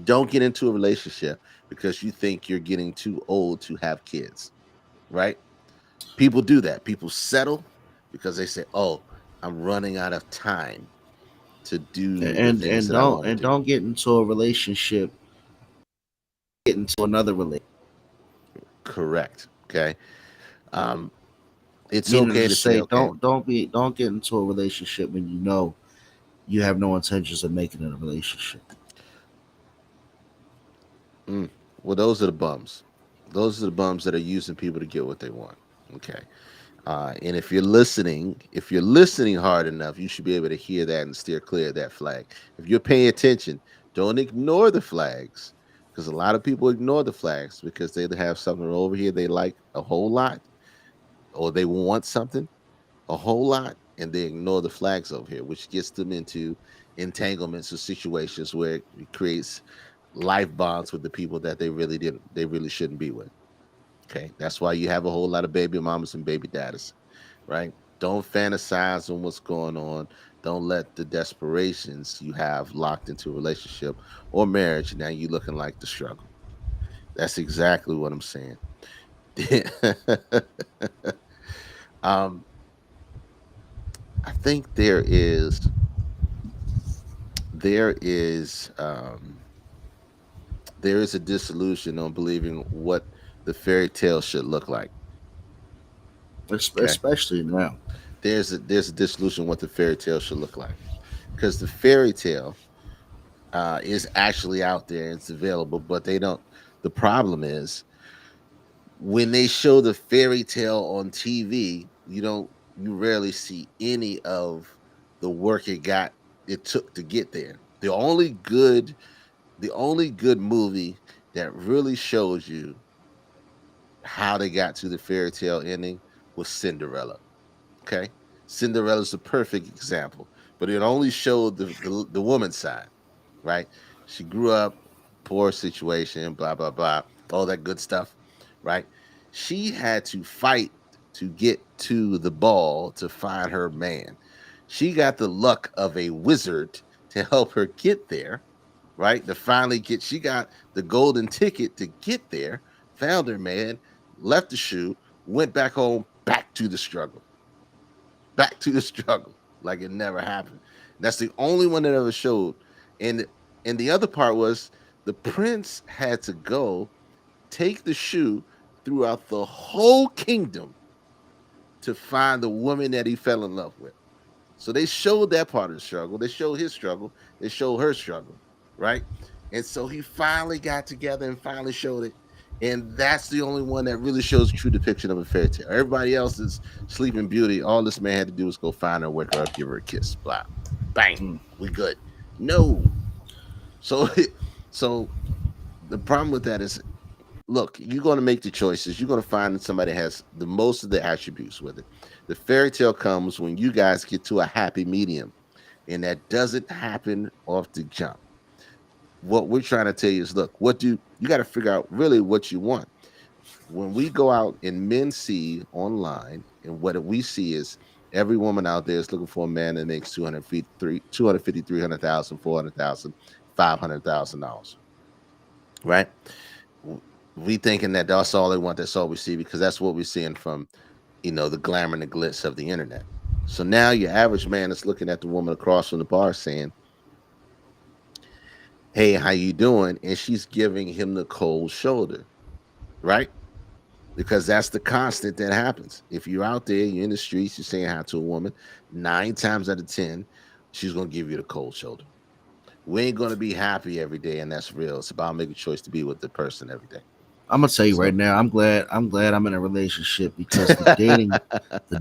don't get into a relationship because you think you're getting too old to have kids, right? People do that. People settle because they say, "Oh, I'm running out of time to do the and things and that I don't want to and do." don't get into a relationship, get into another relationship, Correct. Okay. Um, it's meaning okay to to say, say "Okay, don't get into a relationship when you know you have no intentions of making it a relationship. mm, well, those are the bums. Those are the bums that are using people to get what they want." Okay. And if you're listening hard enough, you should be able to hear that and steer clear of that flag. If you're paying attention, don't ignore the flags because a lot of people ignore the flags because they have something over here they like a whole lot or they want something a whole lot and they ignore the flags over here, which gets them into entanglements or situations where it creates life bonds with the people that they really shouldn't be with. Okay. That's why you have a whole lot of baby mamas and baby daddies, right? Don't fantasize on what's going on. Don't let the desperations you have locked into a relationship or marriage. Now you looking like the struggle. That's exactly what I'm saying. um, I think there is there is a disillusion on believing what the fairy tale should look like. Okay, especially now. there's a disillusion on what the fairy tale should look like because the fairy tale is actually out there, it's available, but they don't. The problem is when they show the fairy tale on TV, you rarely see any of the work it took to get there. The only good movie that really shows you how they got to the fairy tale ending was Cinderella. Okay, Cinderella's the perfect example, but it only showed the woman's side, right? She grew up poor situation, blah blah blah, all that good stuff, right? She had to fight to get to the ball to find her man. She got the luck of a wizard to help her get there, right? To finally get, she got the golden ticket to get there, found her man, left the shoe, went back home, back to the struggle, like it never happened. That's the only one that ever showed. And and the other part was the prince had to go take the shoe throughout the whole kingdom to find the woman that he fell in love with. So they showed that part of the struggle. They showed his struggle. They showed her struggle, right? And so he finally got together and finally showed it. And that's the only one that really shows a true depiction of a fairy tale. Everybody else is Sleeping Beauty. All this man had to do was go find her, wake her up, give her a kiss. Blah, bang, Mm. we good. No. So, so the problem with that is, look, you're going to make the choices. You're going to find that somebody has the most of the attributes with it. The fairy tale comes when you guys get to a happy medium, and that doesn't happen off the jump. What we're trying to tell you is, look, what do you got to figure out really what you want. When we go out and men see online, and what we see is every woman out there is looking for a man that makes 200 feet, 250, 300,000, 400,000, $500,000, right? We thinking that that's all they want, that's all we see, because that's what we're seeing from the glamour and the glitz of the internet. So now your average man is looking at the woman across from the bar saying, "Hey, how you doing?" And she's giving him the cold shoulder, right? Because that's the constant that happens. If you're out there, you're in the streets, you're saying hi to a woman, 9 times out of 10, she's gonna give you the cold shoulder. We ain't gonna be happy every day, and that's real. It's about making a choice to be with the person every day. I'm gonna tell you right So, now. I'm glad I'm in a relationship because the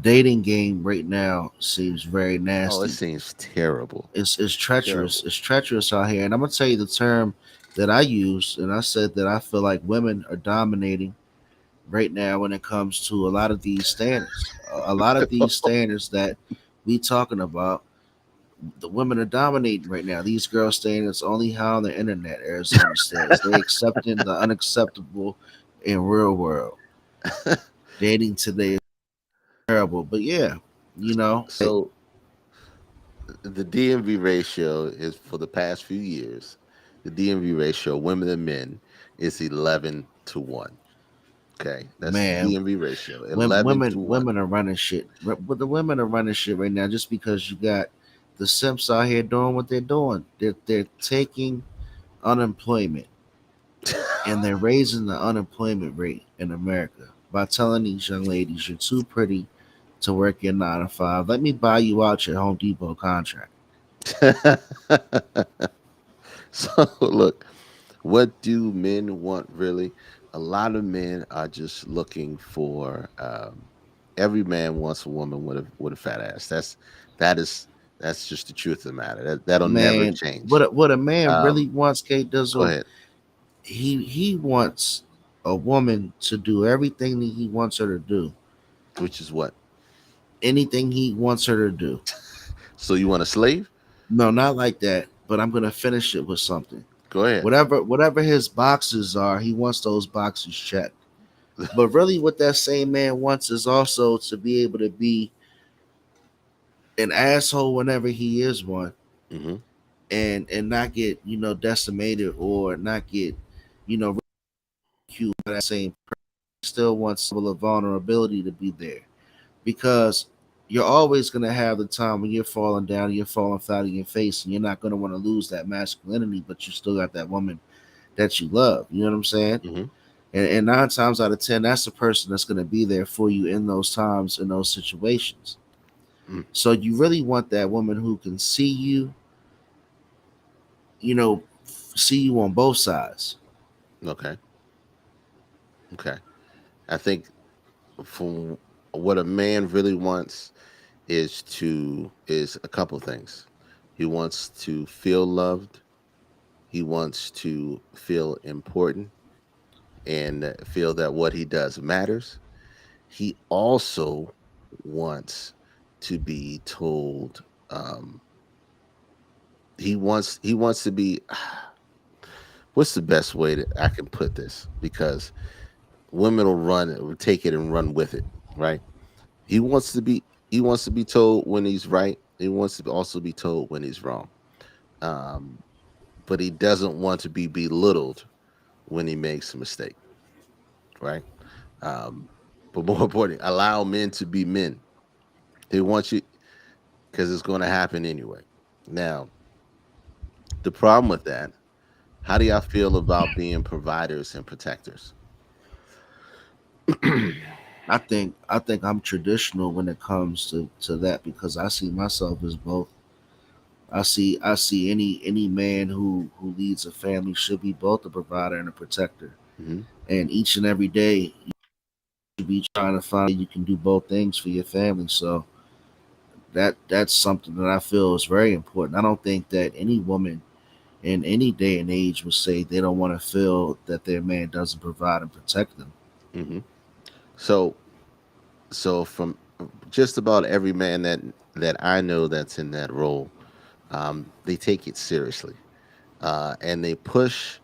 dating game right now seems very oh, it nasty. seems terrible, It's treacherous. terrible. It's treacherous out here. And I'm gonna tell you the term that I use, and I said that I feel like women are dominating right now when it comes to a lot of these standards. A lot of these standards that we talking about, the women are dominating right now. These girls saying it's only how on the internet, Arizona says. They accepting the unacceptable in real world. Dating today is terrible. But yeah, you know, So the DMV ratio is, for the past few years, the DMV ratio, women and men, is 11-1. Okay, that's the man, DMV ratio, 11-1. women are running shit. But the women are running shit right now just because you got the simps out here doing what they're doing. They're taking unemployment and they're raising the unemployment rate in America by telling these young ladies you're too pretty to work your 9 to 5. Let me buy you out your Home Depot contract. So look, what do men want really? A lot of men are just looking for. Every man wants a woman with a fat ass. That is that's just the truth of the matter. That'll never Man, change. what a man Um, really wants, Kate Go Dizzle, ahead. he wants a woman to do everything that he wants her to do. Which is what? Anything he wants her to do. So you want a slave? No, not like that. But I'm gonna finish it with something. Go ahead. Whatever his boxes are, he wants those boxes checked. But really, what that same man wants is also to be able to be an asshole whenever he is one, Mm-hmm. and not get decimated or not get ridiculed by that same person. He still wants some level of vulnerability to be there because you're always going to have the time when you're falling down, you're falling flat on your face, and you're not going to want to lose that masculinity, but you still got that woman that you love. You know what I'm saying? Mm-hmm. And 9 times out of 10, that's the person that's going to be there for you in those times, in those situations. Mm. So you really want that woman who can see you, you know, see you on both sides. Okay. Okay. I think from what a man really wants is a couple things. He wants to feel loved. He wants to feel important and feel that what he does matters. He also wants to be told. He wants to be. What's the best way that I can put this? Because women will take it and run with it, right? He wants to be. He wants to be told when he's right. He wants to also be told when he's wrong. Um, but he doesn't want to be belittled when he makes a mistake, right? Um, but more importantly, allow men to be men. They want you because it's going to happen anyway. Now, the problem with that, how do y'all feel about being providers and protectors? I think I'm traditional when it comes to that because I see myself as both. I see any man who leads a family should be both a provider and a protector. Hmm. And each and every day you should be trying to find you can do both things for your family. So that's something that I feel is very important. I don't think that any woman in any day and age would say they don't want to feel that their man doesn't provide and protect them. Hmm. So, from just about every man that I know that's in that role, they take it seriously, and they push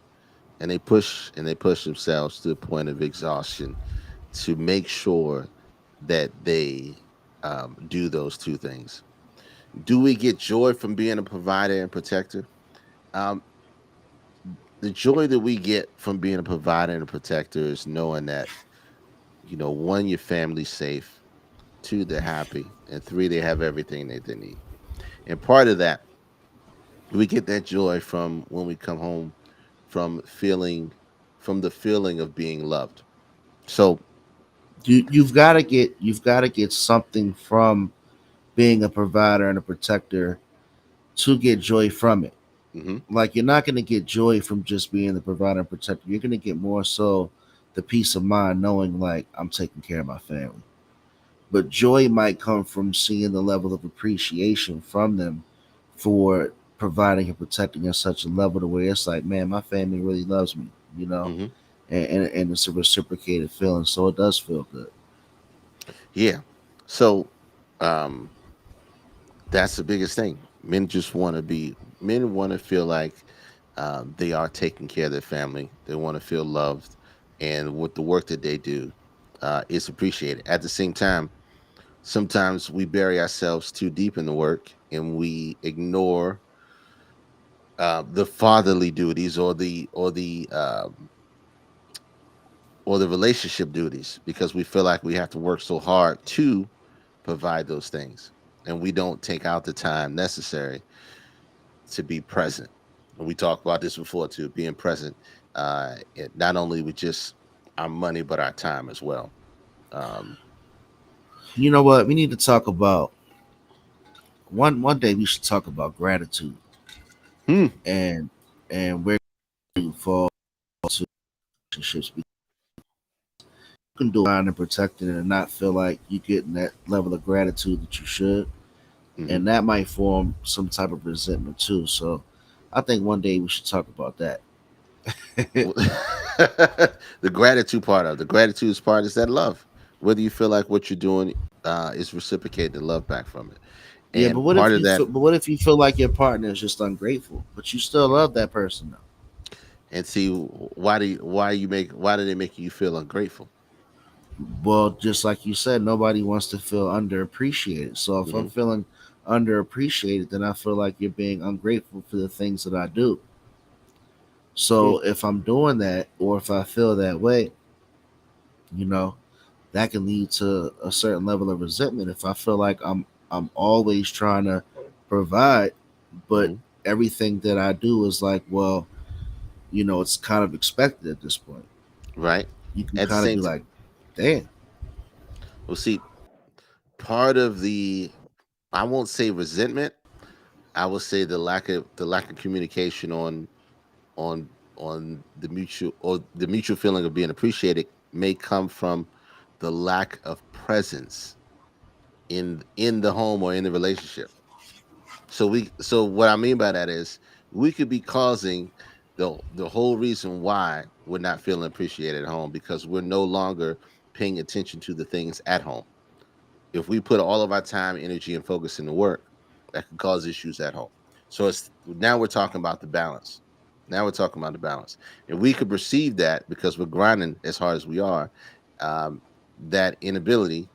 and they push and they push themselves to the point of exhaustion to make sure that they do those two things. Do we get joy from being a provider and protector? Um, the joy that we get from being a provider and a protector is knowing that, one, your family's safe, two, they're happy, and three, they have everything that they need. And part of that, we get that joy from when we come home from feeling, from the feeling of being loved. So, You've got to get something from being a provider and a protector to get joy from it. mhm, Like you're not going to get joy from just being the provider and protector. You're going to get more so the peace of mind knowing like I'm taking care of my family. But joy might come from seeing the level of appreciation from them for providing and protecting at such a level to where it's like, man, my family really loves me, you know, mhm. and it's a reciprocated feeling, so it does feel good. Yeah. So, um, that's the biggest thing. Men want to feel like they are taking care of their family. They want to feel loved, and with the work that they do, it's appreciated. At the same time, sometimes we bury ourselves too deep in the work, and we ignore the fatherly duties or the relationship duties because we feel like we have to work so hard to provide those things, and we don't take out the time necessary to be present. And we talked about this before too, being present, not only with just our money but our time as well. Um, You know what? We need to talk about one day. We should talk about gratitude hmm, and where you fall to relationships. You can do it and protect it and not feel like you're getting that level of gratitude that you should, hmm. and that might form some type of resentment too. So, I think one day we should talk about that. The gratitude part is that love. Whether you feel like what you're doing is reciprocating the love back from it, Yeah, but and what part if of you that, feel, but what if you feel like your partner is just ungrateful, but you still love that person though? and see why do they make you feel ungrateful? Well, just like you said, nobody wants to feel underappreciated. So if I'm Hmm. feeling underappreciated, then I feel like you're being ungrateful for the things that I do. Hmm. So if I'm doing that, or if I feel that way, you know, that can lead to a certain level of resentment. If I feel like I'm always trying to provide, but Hmm. everything that I do is like, well, it's kind of expected at this point. Right. You can At the kind of same be time, like, damn. well, see, part of the, I won't say resentment. I will say the lack of communication on the mutual feeling of being appreciated may come from the lack of presence in the home or in the relationship. So what I mean by that is we could be causing the whole reason why we're not feeling appreciated at home because we're no longer paying attention to the things at home. If we put all of our time, energy, and focus into work, that could cause issues at home. So it's now we're talking about the balance. Now we're talking about the balance, and we could perceive that because we're grinding as hard as we are, um, that inability.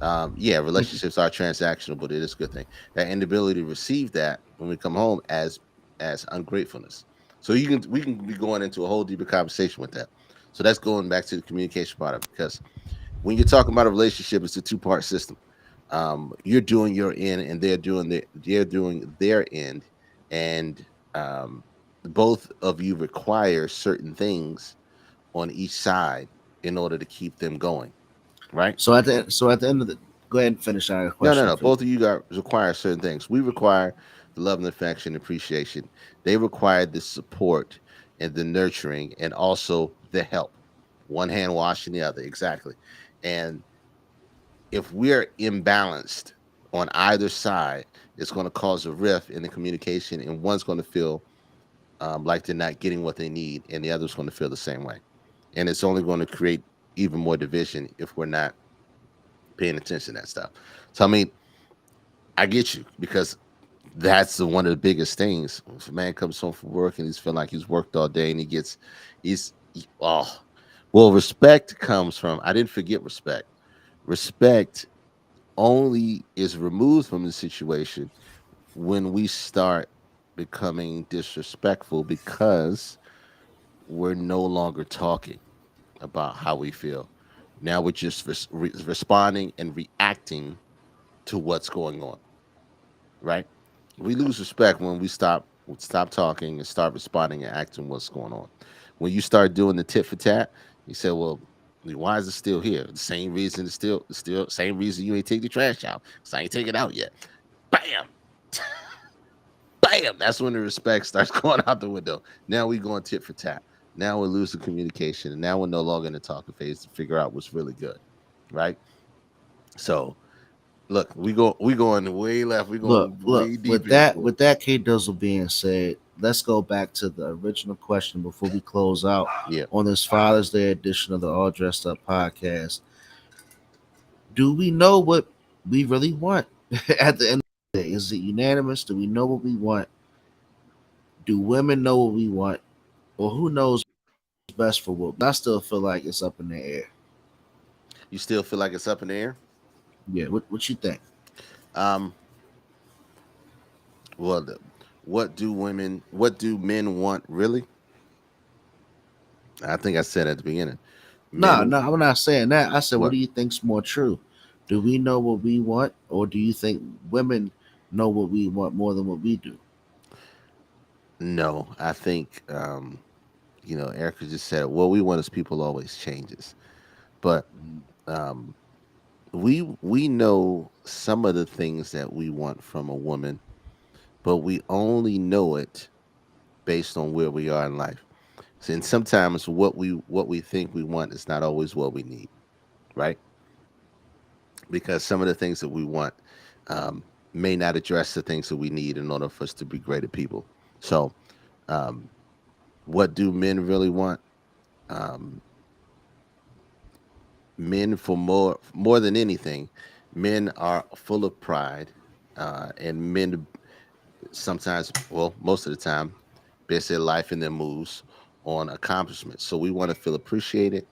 Yeah, relationships are transactional, but it is a good thing. That inability to receive that when we come home as ungratefulness. So we can be going into a whole deeper conversation with that. So that's going back to the communication part of it because when you're talking about a relationship, it's a two-part system. You're doing your end, and they're doing their end, and um, both of you require certain things on each side in order to keep them going. Right? So at the end of the, go ahead and finish our No, no, question no. for you. Both of you got require certain things. We require the love and affection, appreciation. They require the support and the nurturing, and also the help. One hand washing the other, exactly. And if we're imbalanced on either side, it's going to cause a rift in the communication, and one's going to feel like they're not getting what they need, and the other's going to feel the same way. And it's only going to create even more division if we're not paying attention to that stuff. So, I mean, I get you because that's one of the biggest things. If a man comes home from work and he's feeling like he's worked all day and oh, well, respect comes from, I didn't forget respect. Respect only is removed from the situation when we start becoming disrespectful because we're no longer talking about how we feel. Now we're just responding and reacting to what's going on, right? We lose respect when we stop talking and start responding and acting what's going on. When you start doing the tit for tat, you say, "Well, why is it still here? The same reason it's still same reason you ain't take the trash out. Cause I ain't take it out yet." Bam, bam. That's when the respect starts going out the window. Now we going tit for tat. Now we're losing communication, and now we're no longer in the talking phase to figure out what's really good, right? So look, we going way left. We Look, going look. way deep With into that, it. with that, K Dizzle being said, let's go back to the original question before we close out Yeah. on this Father's Day edition of the All Dressed Up podcast. Do we know what we really want at the end of the day? Is it unanimous? Do we know what we want? Do women know what we want? Or who knows what's best for what? I still feel like it's up in the air. You still feel like it's up in the air? Yeah, what you think? Um, well, what do men want really? I think I said at the beginning, No, men. no, I'm not saying that. I said, what What? do you think's more true? Do we know what we want, or do you think women know what we want more than what we do? No, I think Erica just said what we want as people always changes, but um, we know some of the things that we want from a woman, but we only know it based on where we are in life. And sometimes what we think we want is not always what we need, right? Because some of the things that we want um, may not address the things that we need in order for us to be greater people. So, um, what do men really want? Um, Men, for more than anything, men are full of pride, and men sometimes, well, most of the time, base their life and their moves on accomplishments. So we want to feel appreciated,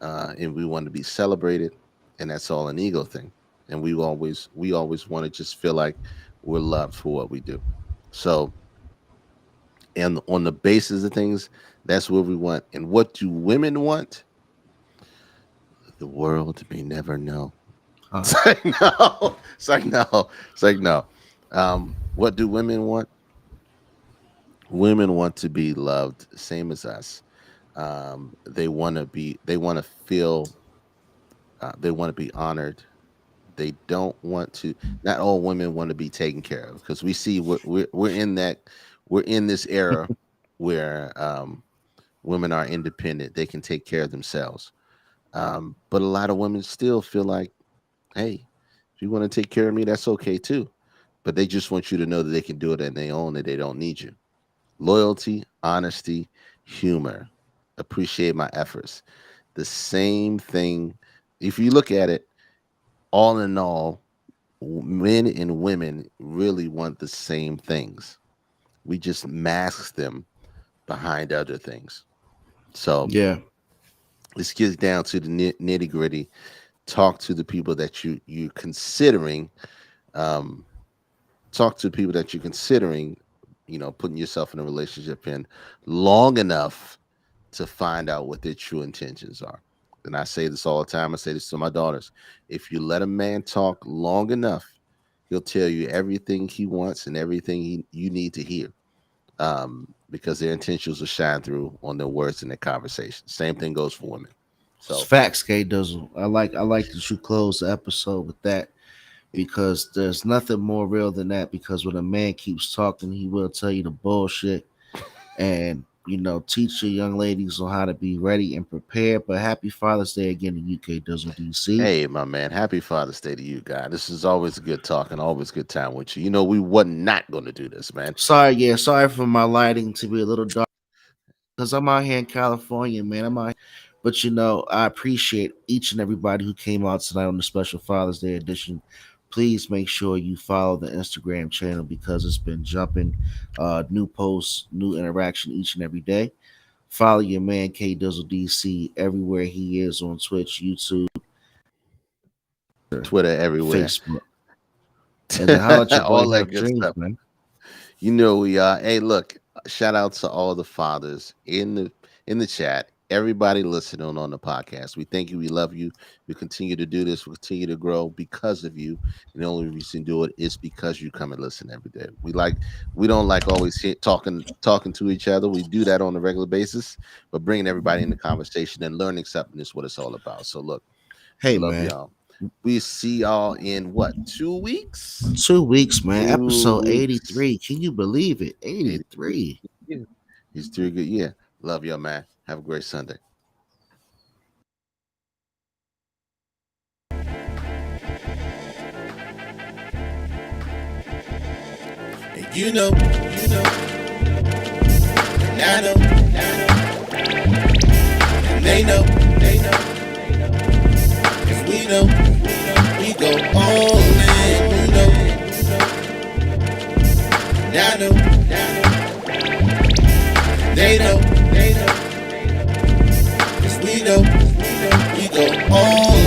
and we want to be celebrated, and that's all an ego thing. And we always want to just feel like we're loved for what we do. So, and on the basis of things, that's what we want. And what do women want? The world may never know. Uh, It's like no. It's like no. It's like no. What do women want? Women want to be loved, same as us. They want to be. They want to feel. They want to be honored. They don't want to. Not all women want to be taken care of because we see we're in that. We're in this era where women are independent. They can take care of themselves. But a lot of women still feel like, hey, if you want to take care of me, that's okay too. But they just want you to know that they can do it on their own and they don't need you. Loyalty, honesty, humor, appreciate my efforts. The same thing. If you look at it, all in all, men and women really want the same things. We just mask them behind other things. So yeah. let's get down to the nitty gritty. Talk to the people that you're considering. Um, talk to people that you're considering. Putting yourself in a relationship in long enough to find out what their true intentions are. And I say this all the time. I say this to my daughters. If you let a man talk long enough, he'll tell you everything he wants and everything you need to hear. Because their intentions will shine through on their words and their conversation. Same thing goes for women. It's So facts, K Dizzle. I like that you close the episode with that because there's nothing more real than that. Because when a man keeps talking, he will tell you the bullshit. And teach your young ladies on how to be ready and prepared. But happy Father's Day again to UK Dizzle DC. hey, my man, happy Father's Day to you, guy. This is always a good talk and always good time with you. We were not going to do this, man. Sorry for my lighting to be a little dark because I'm out here in California, man. I'm out, but I appreciate each and everybody who came out tonight on the special Father's Day edition. Please make sure you follow the Instagram channel because it's been jumping. New posts, new interaction each and every day. Follow your man K Dizzle DC everywhere he is on Twitch, YouTube, Twitter everywhere. Facebook. And then holla at your boy All that Have good Dreams, stuff. man. We are. Hey, look, shout out to all the fathers in the chat. Everybody listening on the podcast. We thank you. We love you. We continue to do this. We continue to grow because of you. And the only reason to do it is because you come and listen every day. We don't like always talking to each other. We do that on a regular basis, but bringing everybody in the conversation and learning something is what it's all about. So look, Hey, love man. y'all. We see y'all in what, 2 weeks? 2 weeks, man. 2 Episode weeks. 83. Can you believe it? 83. He's doing good. Yeah. Love y'all, man. Have a great Sunday. And you know, and I know, and they know, cause we know, we go all in, you know, and I know, they know, cause we know, we go all